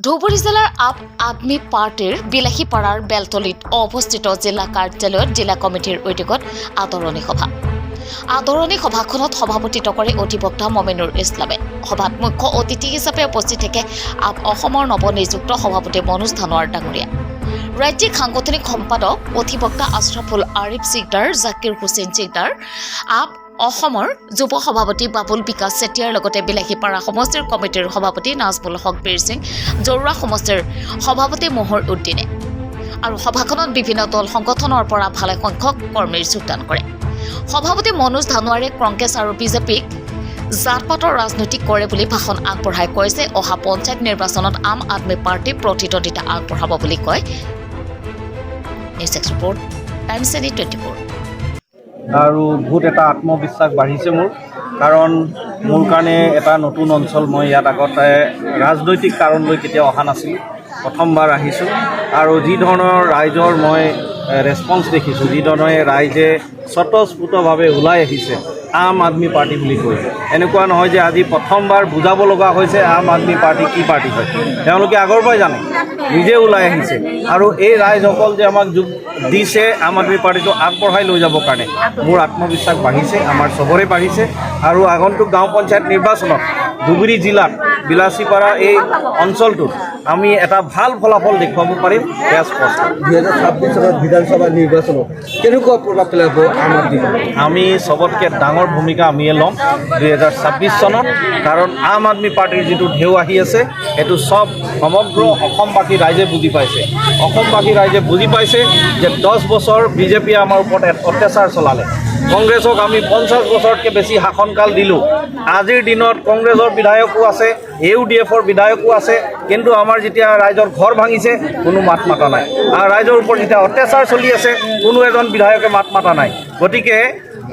ধুবুৰী জিলাৰ আপ আদমি পাৰ্টিৰ বিলাসীপাৰাৰ বেলতলিত অৱস্থিত জিলা কাৰ্যালয়ত জিলা কমিটিৰ উদ্যোগত আদৰণি সভা। আদৰণি সভাখনত সভাপতিত্ব কৰে অধিবক্তা মমিনুৰ ইছলামে। সভাত মুখ্য অতিথি হিচাপে উপস্থিত থাকে আপ অসমৰ নৱনিযুক্ত সভাপতি মনোজ ধানোৱাৰ ডাঙৰীয়া, ৰাজ্যিক সাংগঠনিক সম্পাদক অধিবক্তা আশ্ৰাফুল আৰিফ সিকদাৰ, জাকিৰ হুছেইন সিকদাৰ, আপ অসমৰ যুৱ সভাপতি বাবুল বিকাশ চেতিয়াৰ লগতে বিলাসীপাৰা সমষ্টিৰ কমিটিৰ সভাপতি নাজমুল হক বীৰ সিং, জৰুৱা সমষ্টিৰ সভাপতি মোহৰ উদ্দিনে আৰু সভাখনত বিভিন্ন দল সংগঠনৰ পৰা ভালেসংখ্যক কৰ্মীৰ যোগদান কৰে। সভাপতি মনোজ ধানোৱাৰে কংগ্ৰেছ আৰু বিজেপিক জাতপাতৰ ৰাজনীতি কৰে বুলি ভাষণ আগবঢ়াই কয় যে অহা পঞ্চায়ত নিৰ্বাচনত আম আদমি পাৰ্টি প্ৰতিদ্বন্দ্বিতা আগবঢ়াব বুলি কয়। News x report, times 24। আৰু বহুত এটা আত্মবিশ্বাস বাঢ়িছে মোৰ, কাৰণ মোৰ কাৰণে এটা নতুন অঞ্চল। মই ইয়াত আগতে ৰাজনৈতিক কাৰণ লৈ কেতিয়াও অহা নাছিলোঁ, প্ৰথমবাৰ আহিছোঁ। আৰু যি ধৰণৰ ৰাইজৰ মই ৰেছপন্স দেখিছোঁ, যি ধৰণে ৰাইজে স্বতঃস্ফূৰ্তভাৱে ওলাই আহিছে আম আদমি পাৰ্টি বুলি কৈ, এনেকুৱা নহয় যে আজি প্ৰথমবাৰ বুজাব লগা হৈছে আম আদমি পাৰ্টি কি পাৰ্টি হয়। তেওঁলোকে আগৰ পৰাই জানে, নিজে ওলাই আহিছে। আৰু এই ৰাইজসকল যে আমাক যোগ দিছে আম আদমি পাৰ্টিটো আগবঢ়াই লৈ যাবৰ কাৰণে, মোৰ আত্মবিশ্বাস বাঢ়িছে, আমাৰ চবৰে বাঢ়িছে। আৰু আগন্তুক গাঁও পঞ্চায়ত নিৰ্বাচনত ধুবুৰী জিলাত বিলাসীপাৰা এই অঞ্চলটোত আমি এটা ভাল ফলাফল দেখুৱাব পাৰিম, এয়া স্পষ্ট। 2026 চনত বিধানসভা নিৰ্বাচনত কেনেকুৱা প্ৰভাৱ পেলাব আম আদমি পাৰ্টি? আমি চবতকৈ ডাঙৰ ভূমিকা আমিয়ে ল'ম 2026 চনত, কাৰণ আম আদমি পাৰ্টিৰ যিটো ঢেউ আহি আছে সেইটো সমগ্ৰ অসমবাসী ৰাইজে বুজি পাইছে। অসমবাসী ৰাইজে বুজি পাইছে যে 10 বছৰ বিজেপিয়ে আমাৰ ওপৰত অত্যাচাৰ চলালে, কংগ্ৰেছক আমি 50 বছৰতকৈ বেছি শাসনকাল দিলোঁ। আজিৰ দিনত কংগ্ৰেছৰ বিধায়কো আছে, UDFৰ বিধায়কো আছে, কিন্তু আমাৰ যেতিয়া ৰাইজৰ ঘৰ ভাঙিছে কোনো মাত মাতা নাই। আৰু ৰাইজৰ ওপৰত যেতিয়া অত্যাচাৰ চলি আছে কোনো এজন বিধায়কে মাত মাতা নাই। গতিকে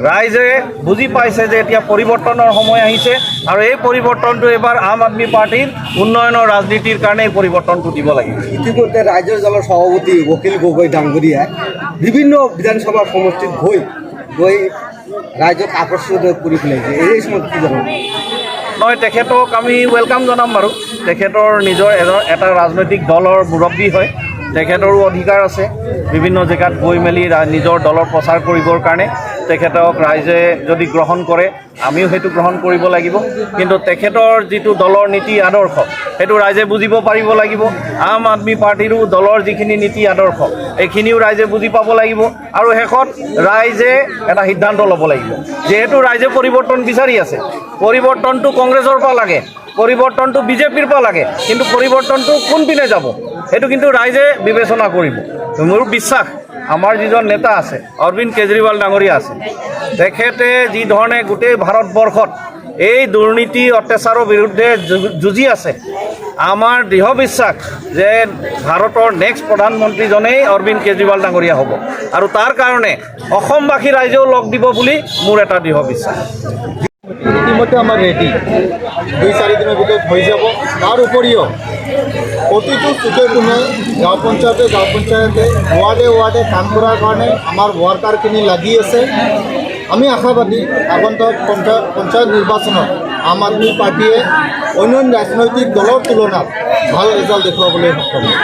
ৰাইজে বুজি পাইছে যে এতিয়া পৰিৱৰ্তনৰ সময় আহিছে, আৰু এই পৰিৱৰ্তনটো এবাৰ আম আদমি পাৰ্টিৰ উন্নয়নৰ ৰাজনীতিৰ কাৰণে এই পৰিৱৰ্তনটো দিব লাগিব। ইতিমধ্যে ৰাইজৰ দলৰ সভাপতি অখিল গগৈ ডাঙৰীয়াই বিভিন্ন বিধানসভা সমষ্টিত গৈ ৰাইজক আকৰ্ষিত কৰি পেলাইছে। এই সময়ত কি জানো? নহয়, তেখেতক আমি ৱেলকাম জনাম বাৰু। তেখেতৰ নিজৰ এটা ৰাজনৈতিক দলৰ মুৰব্বী হয়, তেখেতৰো অধিকাৰ আছে বিভিন্ন জেগাত গৈ মেলি নিজৰ দলৰ প্ৰচাৰ কৰিবৰ কাৰণে। তেখেতক ৰাইজে যদি গ্ৰহণ কৰে আমিও সেইটো গ্ৰহণ কৰিব লাগিব, কিন্তু তেখেতৰ যিটো দলৰ নীতি আদৰ্শ সেইটো ৰাইজে বুজিব পাৰিব লাগিব। আম আদমি পাৰ্টিৰো দলৰ যিখিনি নীতি আদৰ্শ এইখিনিও ৰাইজে বুজি পাব লাগিব। আৰু শেষত ৰাইজে এটা সিদ্ধান্ত ল'ব লাগিব। যিহেতু ৰাইজে পৰিৱৰ্তন বিচাৰি আছে, পৰিৱৰ্তনটো কংগ্ৰেছৰ পৰা লাগে, পৰিৱৰ্তনটো বিজেপিৰ পৰা লাগে, কিন্তু পৰিৱৰ্তনটো কোনপিনে যাব সেইটো কিন্তু ৰাইজে বিবেচনা কৰিব। মোৰ বিশ্বাস আমাৰ যিজন নেতা আছে অৰবিন্দ কেজৰিৱাল ডাঙৰীয়া আছে, তেখেতে যি ধৰণে গোটেই ভাৰতবৰ্ষত এই দুৰ্নীতি অত্যাচাৰৰ বিৰুদ্ধে যুঁজি আছে, আমাৰ দৃঢ় বিশ্বাস যে ভাৰতৰ নেক্সট প্ৰধানমন্ত্ৰীজনেই অৰবিন্দ কেজৰিৱাল ডাঙৰীয়া হ'ব। আৰু তাৰ কাৰণে অসমবাসী ৰাইজেও লগ দিব বুলি মোৰ এটা দৃঢ় বিশ্বাস। ইতিমধ্যে আমাৰ ৰেডি 2-4 দিনৰ ভিতৰত হৈ যাব। তাৰ উপৰিও প্ৰতিটো চুকে কোণে গাঁও পঞ্চায়তে ৱাৰ্ডে কাম কৰাৰ কাৰণে আমাৰ ৱৰ্কাৰখিনি লাগি আছে। আমি আশাবাদী আগন্তুক পঞ্চায়ত নিৰ্বাচনত আম আদমি পাৰ্টিয়ে অন্য ৰাজনৈতিক দলৰ তুলনাত ভাল ৰিজাল্ট দেখুৱাবলৈ সক্ষম হ'ব।